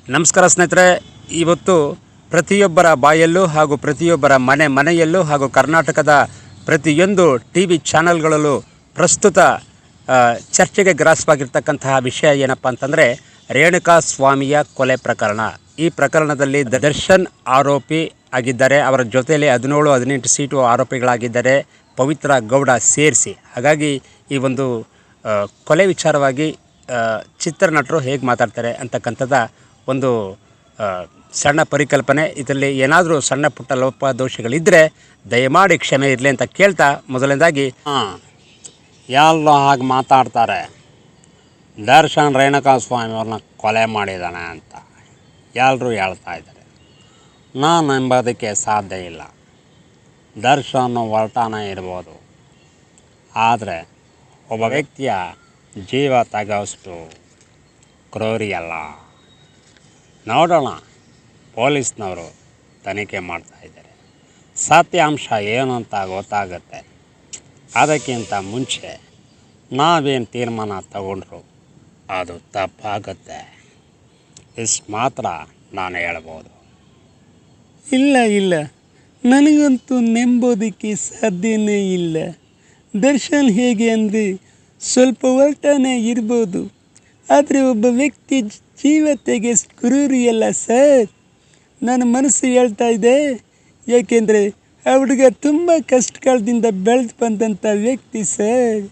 ನಮಸ್ಕಾರ ಸ್ನೇಹಿತರೆ, ಇವತ್ತು ಪ್ರತಿಯೊಬ್ಬರ ಬಾಯಲ್ಲೂ ಹಾಗೂ ಪ್ರತಿಯೊಬ್ಬರ ಮನೆಯಲ್ಲೂ ಹಾಗೂ ಕರ್ನಾಟಕದ ಪ್ರತಿಯೊಂದು ಟಿ ವಿ ಚಾನಲ್ಗಳಲ್ಲೂ ಪ್ರಸ್ತುತ ಚರ್ಚೆಗೆ ಗ್ರಾಸವಾಗಿರ್ತಕ್ಕಂತಹ ವಿಷಯ ಏನಪ್ಪ ಅಂತಂದರೆ ರೇಣುಕಾ ಸ್ವಾಮಿಯ ಕೊಲೆ ಪ್ರಕರಣ. ಈ ಪ್ರಕರಣದಲ್ಲಿ ದರ್ಶನ್ ಆರೋಪಿ ಆಗಿದ್ದಾರೆ. ಅವರ ಜೊತೆಯಲ್ಲಿ 17-18 ಸೀಟು ಆರೋಪಿಗಳಾಗಿದ್ದಾರೆ, ಪವಿತ್ರ ಗೌಡ ಸೇರಿಸಿ. ಹಾಗಾಗಿ ಈ ಒಂದು ಕೊಲೆ ವಿಚಾರವಾಗಿ ಚಿತ್ರನಟರು ಹೇಗೆ ಮಾತಾಡ್ತಾರೆ ಅಂತಕ್ಕಂಥದ್ದು ಒಂದು ಸಣ್ಣ ಪರಿಕಲ್ಪನೆ. ಇದರಲ್ಲಿ ಏನಾದರೂ ಸಣ್ಣ ಪುಟ್ಟ ಲೋಪದೋಷಗಳಿದ್ದರೆ ದಯಮಾಡಿ ಕ್ಷಮೆ ಇರಲಿ ಅಂತ ಕೇಳ್ತಾ, ಮೊದಲನೇದಾಗಿ ಎಲ್ಲರೂ ಹಾಗೆ ಮಾತಾಡ್ತಾರೆ, ದರ್ಶನ್ ರೇಣುಕಾ ಸ್ವಾಮಿಯವ್ರನ್ನ ಕೊಲೆ ಮಾಡಿದ್ದಾನೆ ಅಂತ ಎಲ್ಲರೂ ಹೇಳ್ತಾ ಇದ್ದಾರೆ. ನಾನು ನಂಬೋದಕ್ಕೆ ಸಾಧ್ಯ ಇಲ್ಲ. ದರ್ಶನ್ ಹೊರಟಾನೆ ಇರ್ಬೋದು, ಆದರೆ ಒಬ್ಬ ವ್ಯಕ್ತಿಯ ಜೀವ ತೆಗೆವಷ್ಟು ಕ್ರೂರಿಯಲ್ಲ. ನೋಡೋಣ, ಪೊಲೀಸ್ನವರು ತನಿಖೆ ಮಾಡ್ತಾಯಿದ್ದಾರೆ. ಸತ್ಯಾಂಶ ಏನು ಅಂತ ಗೊತ್ತಾಗುತ್ತೆ. ಅದಕ್ಕಿಂತ ಮುಂಚೆ ನಾವೇನು ತೀರ್ಮಾನ ತಗೊಂಡ್ರು ಅದು ತಪ್ಪಾಗುತ್ತೆ. ಇಷ್ಟು ಮಾತ್ರ ನಾನು ಹೇಳ್ಬೋದು. ಇಲ್ಲ, ನನಗಂತೂ ನಂಬೋದಕ್ಕೆ ಸಾಧ್ಯನೇ ಇಲ್ಲ. ದರ್ಶನ್ ಹೇಗೆ ಅಂದರೆ ಸ್ವಲ್ಪ ಹೊರಟಾನೆ ಇರ್ಬೋದು, ಆದರೆ ಒಬ್ಬ ವ್ಯಕ್ತಿ ಜೀವ ತೆಗೆಸ್ ಕ್ರೂರಿಯಲ್ಲ ಸರ್. ನನ್ನ ಮನಸ್ಸು ಹೇಳ್ತಾ ಇದೆ. ಯಾಕೆಂದರೆ ಆ ಹುಡುಗ ತುಂಬ ಕಷ್ಟಕಾಲದಿಂದ ಬೆಳೆದು ಬಂದಂಥ ವ್ಯಕ್ತಿ ಸರ್.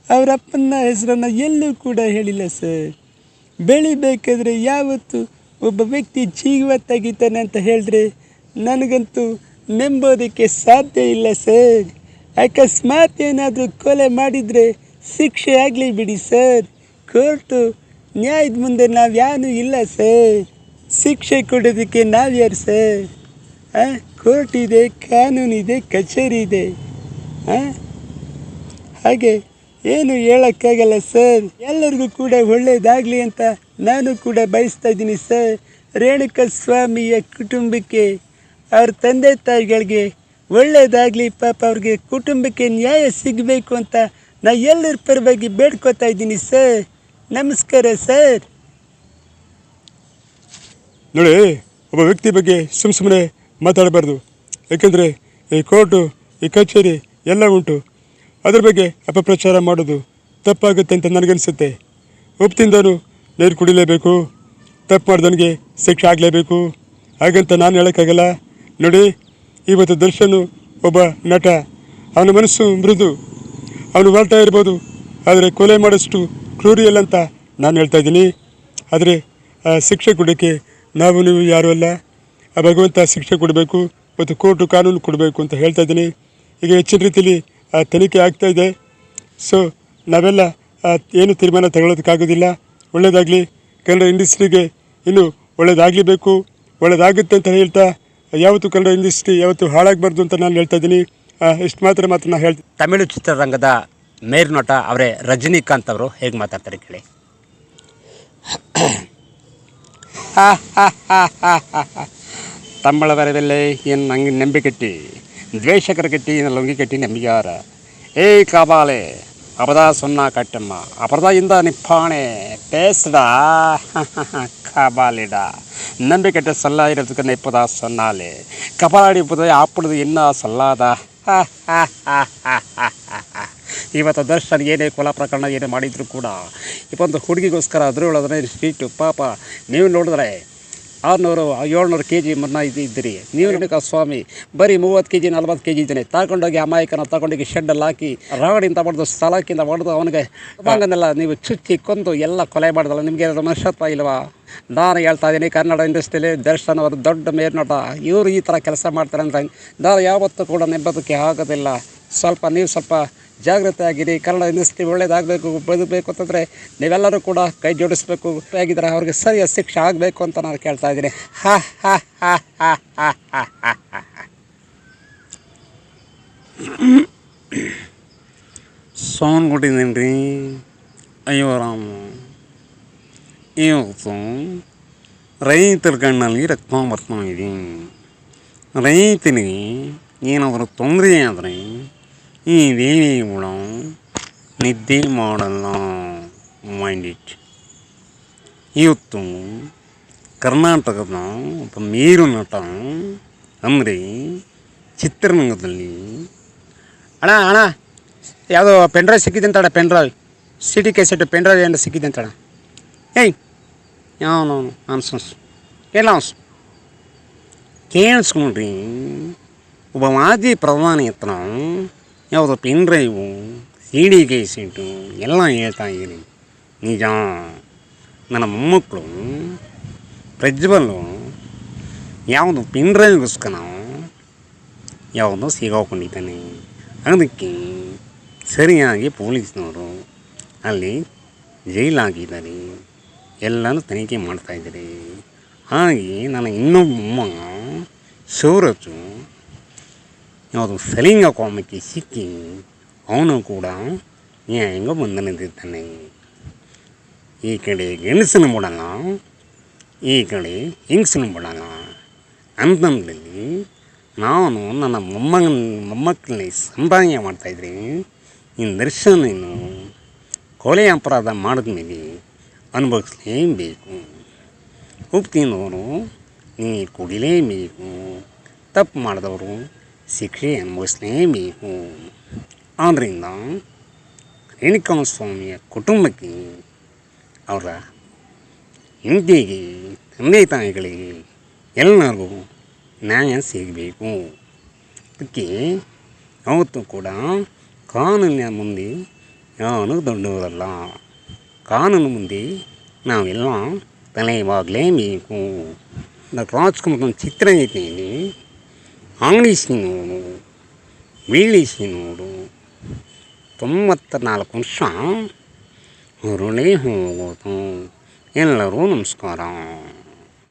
ಅವರ ಅಪ್ಪನ ಹೆಸರನ್ನು ಎಲ್ಲೂ ಕೂಡ ಹೇಳಿಲ್ಲ ಸರ್. ಬೆಳಿಬೇಕಾದ್ರೆ ಯಾವತ್ತು ಒಬ್ಬ ವ್ಯಕ್ತಿ ಜೀವ ತೆಗಿತಾನೆ ಅಂತ ಹೇಳಿದ್ರೆ ನನಗಂತೂ ನಂಬೋದಕ್ಕೆ ಸಾಧ್ಯ ಇಲ್ಲ ಸರ್. ಅಕಸ್ಮಾತ್ ಏನಾದರೂ ಕೊಲೆ ಮಾಡಿದರೆ ಶಿಕ್ಷೆ ಆಗಲಿ ಬಿಡಿ ಸರ್. ಕೋರ್ಟು ನ್ಯಾಯದ ಮುಂದೆ ನಾವು ಯಾರೂ ಇಲ್ಲ ಸರ್. ಶಿಕ್ಷೆ ಕೊಡೋದಕ್ಕೆ ನಾವ್ಯಾರು ಸರ್? ಕೋರ್ಟ್ ಇದೆ, ಕಾನೂನಿದೆ, ಕಚೇರಿ ಇದೆ. ಹಾಗೆ ಏನು ಹೇಳೋಕ್ಕಾಗಲ್ಲ ಸರ್. ಎಲ್ಲರಿಗೂ ಕೂಡ ಒಳ್ಳೆಯದಾಗಲಿ ಅಂತ ನಾನು ಕೂಡ ಬಯಸ್ತಾ ಇದ್ದೀನಿ ಸರ್. ರೇಣುಕಾ ಸ್ವಾಮಿಯ ಕುಟುಂಬಕ್ಕೆ, ಅವ್ರ ತಂದೆ ತಾಯಿಗಳಿಗೆ ಒಳ್ಳೆಯದಾಗಲಿ. ಪಾಪ ಅವ್ರಿಗೆ ಕುಟುಂಬಕ್ಕೆ ನ್ಯಾಯ ಸಿಗಬೇಕು ಅಂತ ನಾ ಎಲ್ಲರ ಪರವಾಗಿ ಬೇಡ್ಕೋತಾ ಇದ್ದೀನಿ ಸರ್. ನಮಸ್ಕಾರ ಸರ್. ನೋಡಿ, ಒಬ್ಬ ವ್ಯಕ್ತಿ ಬಗ್ಗೆ ಸುಮ್ಮನೆ ಮಾತಾಡಬಾರ್ದು. ಯಾಕೆಂದರೆ ಈ ಕೋರ್ಟು, ಈ ಕಚೇರಿ ಎಲ್ಲ ಉಂಟು. ಅದ್ರ ಬಗ್ಗೆ ಅಪಪ್ರಚಾರ ಮಾಡೋದು ತಪ್ಪಾಗುತ್ತೆ ಅಂತ ನನಗನ್ಸುತ್ತೆ. ಉಪ್ಪು ತಿಂದವನು ನೀರು ಕುಡಿಲೇಬೇಕು, ತಪ್ಪು ಮಾಡಿದವನಿಗೆ ಶಿಕ್ಷೆ ಆಗಲೇಬೇಕು, ಹಾಗಂತ ನಾನು ಹೇಳೋಕ್ಕಾಗಲ್ಲ. ನೋಡಿ, ಇವತ್ತು ದರ್ಶನು ಒಬ್ಬ ನಟ, ಅವನ ಮನಸ್ಸು ಮೃದು, ಅವನು ಹೊರಟ ಇರ್ಬೋದು, ಆದರೆ ಕೊಲೆ ಮಾಡೋಷ್ಟು ಕ್ರೂರಿಯಲ್ಲ ಅಂತ ನಾನು ಹೇಳ್ತಾ ಇದ್ದೀನಿ. ಆದರೆ ಶಿಕ್ಷೆ ಕೊಡೋಕ್ಕೆ ನಾವು ನೀವು ಯಾರೂ ಅಲ್ಲ. ಆ ಭಗವಂತ ಶಿಕ್ಷೆ ಕೊಡಬೇಕು ಮತ್ತು ಕೋರ್ಟು ಕಾನೂನು ಕೊಡಬೇಕು ಅಂತ ಹೇಳ್ತಾ ಇದ್ದೀನಿ. ಈಗ ಹೆಚ್ಚಿನ ರೀತಿಯಲ್ಲಿ ತನಿಖೆ ಆಗ್ತಾಯಿದೆ. ಸೊ ನಾವೆಲ್ಲ ಏನು ತೀರ್ಮಾನ ತಗೊಳ್ಳೋದಕ್ಕಾಗೋದಿಲ್ಲ. ಒಳ್ಳೆಯದಾಗಲಿ, ಕನ್ನಡ ಇಂಡಸ್ಟ್ರಿಗೆ ಇನ್ನೂ ಒಳ್ಳೆಯದಾಗಲೇಬೇಕು, ಒಳ್ಳೆಯದಾಗುತ್ತೆ ಅಂತ ಹೇಳ್ತಾ, ಯಾವತ್ತೂ ಕನ್ನಡ ಇಂಡಸ್ಟ್ರಿ ಯಾವತ್ತೂ ಹಾಳಾಗಬಾರ್ದು ಅಂತ ನಾನು ಹೇಳ್ತಾ ಇದ್ದೀನಿ. ಇಷ್ಟು ಮಾತ್ರ ನಾನು ಹೇಳ್ತೀನಿ. ತಮಿಳು ಚಿತ್ರರಂಗದ ಮೇರ್ನೋಟ ಅವರೇ ರಜನಿಕಾಂತ್ ಅವರು ಹೇಗೆ ಮಾತಾಡ್ತಾರೆ ಕೇಳಿ. ತಮ್ಮಳ ಬರದಲ್ಲೇ ಏನು ನಂಗೆ ನಂಬಿ ಕಟ್ಟಿ ದ್ವೇಷಕರ ಕಟ್ಟಿ ಲೊಂಗಿ ಕಟ್ಟಿ ನಂಬಿಗಾರ ಕಾಬಾಲೆ ಅಪದ ಸೊನ್ನ ಕಟ್ಟಮ್ಮ ಅಪರದಿಂದ ನಿಪ್ಪಾಣೆ பேசுடா காபாலிடா நம்பிக்கிட்ட சொல்லாயிரத்துக்கு இப்போதா சொன்னாலே கபாலாடி இப்போதே ஆப்பிடுது என்ன சொல்லாதா. ಇವತ್ತು ದರ್ಶನ್ ಏನೇ ಕೊಲೆ ಪ್ರಕರಣ ಏನೇ ಮಾಡಿದರೂ ಕೂಡ ಇವೊಂದು ಹುಡುಗಿಗೋಸ್ಕರ ಅದರೊಳಗಡೆ ಸ್ವೀಟು ಪಾಪ. ನೀವು ನೋಡಿದ್ರೆ 600-700 kg ಮನ್ನ ಇದ್ದೀರಿ ನೀವು. ರೇಣುಕಾ ಸ್ವಾಮಿ ಬರೀ 30 kg 40 kg ಇದ್ದಾನೆ. ತಗೊಂಡೋಗಿ ಅಮಾಯಕನ ತಗೊಂಡೋಗಿ ಶೆಡ್ಡಲ್ಲಿ ಹಾಕಿ ರಾಗಡಿಂದ ಹೊಡೆದು ಸ್ಥಳಕ್ಕಿಂತ ಹೊಡೆದು ಅವನಿಗೆ ಹಂಗನ್ನೆಲ್ಲ ನೀವು ಚುಚ್ಚಿ ಕೊಂದು ಎಲ್ಲ ಕೊಲೆ ಮಾಡಿದಲ್ಲ. ನಿಮಗೆ ಮನುಷ್ಯತ್ವ ಇಲ್ವಾ? ನಾನು ಹೇಳ್ತಾ ಇದ್ದೀನಿ, ಕನ್ನಡ ಇಂಡಸ್ಟ್ರಿಯಲ್ಲಿ ದರ್ಶನ್ ಅವರು ದೊಡ್ಡ ಮೇರ್ನೋಟ. ಇವರು ಈ ಥರ ಕೆಲಸ ಮಾಡ್ತಾರೆ ಅಂದರೆ ನಾನು ಯಾವತ್ತೂ ಕೂಡ ನಂಬೋದಕ್ಕೆ ಆಗೋದಿಲ್ಲ. ನೀವು ಸ್ವಲ್ಪ ಜಾಗ್ರತೆ ಆಗಿರಿ. ಕನ್ನಡ ಇಂಡಸ್ಟ್ರಿ ಒಳ್ಳೇದಾಗಬೇಕು, ಬದುಕಬೇಕು ಅಂತಂದರೆ ನೀವೆಲ್ಲರೂ ಕೂಡ ಕೈ ಜೋಡಿಸ್ಬೇಕು. ಆಗಿದ್ರೆ ಅವ್ರಿಗೆ ಸರಿಯಾದ ಶಿಕ್ಷೆ ಆಗಬೇಕು ಅಂತ ನಾನು ಕೇಳ್ತಾ ಇದ್ದೀನಿ. ಸೌಂಡ್ ಕೊಟ್ಟಿದ್ದೀನಿ ರೀ. ಅಯ್ಯೋ ರಾಮ, ಇವತ್ತು ರೈತರ ಕಣ್ಣಲ್ಲಿ ರಕ್ತ ಬರ್ತಾ ಇದ್ದೀನಿ. ರೈತನಿಗೆ ಏನಾದರೂ ತೊಂದರೆ ಆದರೆ ಈ ದೇವಿಗಳು ನಿದ್ದೆ ಮಾಡಲ್ಲ. Mind it. ಇವತ್ತು ಕರ್ನಾಟಕದ ಒಬ್ಬ ಮೇರು ನಟ ಅಂದರೆ ಚಿತ್ರರಂಗದಲ್ಲಿ ಅಣ್ಣ ಯಾವುದೋ ಪೆನ್ಡ್ರೈವ್ ಸಿಕ್ಕಿದೆ ಅಂತಣ್ಣ, ಪೆನ್ಡ್ರೈವ್ ಸಿಟಿ ಕೆಸೆಟ್ ಪೆನ್ಡ್ರೈವ್ ಏನು ಸಿಕ್ಕಿದೆ ಅಂತಣ್ಣ. ಏಯ್ ಯಾವನು ಅನ್ಸನ್ಸ್ ಎಲ್ಲ ಕೇಳಿಸ್ಕೊಂಡ್ರಿ, ಒಬ್ಬ ಮಾಜಿ ಪ್ರಧಾನಿ ಹತ್ರ ಯಾವುದೋ ಪೆನ್ಡ್ರೈವು ಸಿಡಿ ಕೆಸೆಟ್ಟು ಎಲ್ಲ ಹೇಳ್ತಾ ಇದ್ದೀನಿ. ನಿಜ, ನನ್ನ ಮೊಮ್ಮಕ್ಕಳು ಪ್ರಜ್ವಲ್ಲು ಯಾವುದು ಪೆನ್ಡ್ರೈವ್ಗೋಸ್ಕರ ಯಾವುದೋ ಸಿಗಾಕೊಂಡಿದ್ದಾನೆ. ಅದಕ್ಕೆ ಸರಿಯಾಗಿ ಪೊಲೀಸ್ನವರು ಅಲ್ಲಿ ಜೈಲಾಗಿದ್ದಾರೆ, ಎಲ್ಲನೂ ತನಿಖೆ ಮಾಡ್ತಾಯಿದ್ದಾರೆ. ಹಾಗೆ ನನ್ನ ಇನ್ನೊಬ್ಬ ಮೊಮ್ಮ ಸೂರಜು ಯಾವುದು ಸಲಿಂಗ ಕಾಮಕ್ಕೆ ಸಿಕ್ಕಿ ಅವನು ಕೂಡ ನ್ಯಾಯಾಂಗ ಬಂಧನದಿದ್ದಾನೆ. ಈ ಕಡೆ ಗಂಡಸನ ಬಿಡಲ್ಲ, ಈ ಕಡೆ ಹೆಂಗಸನ ಬಿಡಲ್ಲ ಅಂತಂದಲ್ಲಿ ನಾನು ನನ್ನ ಮೊಮ್ಮಕ್ಕಳಲ್ಲಿ ಸಂಪಾದನೆ ಮಾಡ್ತಾಯಿದ್ರಿ. ಇನ್ನು ದರ್ಶನ ನೀನು ಕೊಲೆ ಅಪರಾಧ ಮಾಡಿದ್ಮೇಲೆ ಅನುಭವಿಸಲೇಬೇಕು. ಉಪ್ಪು ತಿಂದವರು ನೀರು ಕುಡಿಲೇಬೇಕು, ತಪ್ಪು ಮಾಡಿದವರು ಶಿಕ್ಷೆ ಅನುಭವಿಸಲೇಬೇಕು. ಆದ್ದರಿಂದ ರೇಣುಕಮ್ಮ ಸ್ವಾಮಿಯ ಕುಟುಂಬಕ್ಕೆ, ಅವರ ಹೆಂಡತಿಗೆ, ತಂದೆ ತಾಯಿಗಳಿಗೆ ಎಲ್ಲರಿಗೂ ನ್ಯಾಯ ಸಿಗಬೇಕು. ಅದಕ್ಕೆ ಯಾವತ್ತೂ ಕೂಡ ಕಾನೂನಿನ ಮುಂದೆ ಯಾರು ದೊಡ್ಡವರಲ್ಲ. ಕಾನೂನು ಮುಂದೆ ನಾವೆಲ್ಲ ತಲೆಬಾಗಲೇಬೇಕು. ರಾಜ್ಕುಮಾರ್ ಚಿತ್ರ ಐತಿಯಲ್ಲಿ ಅಂಗಡಿ ಸೀನೋಡು, ಬೀಳಿ ಸೀನೋಡು 94 ವರ್ಷ ಹೊರಳೇ ಹೋಗೋದು. ಎಲ್ಲರೂ ನಮಸ್ಕಾರ.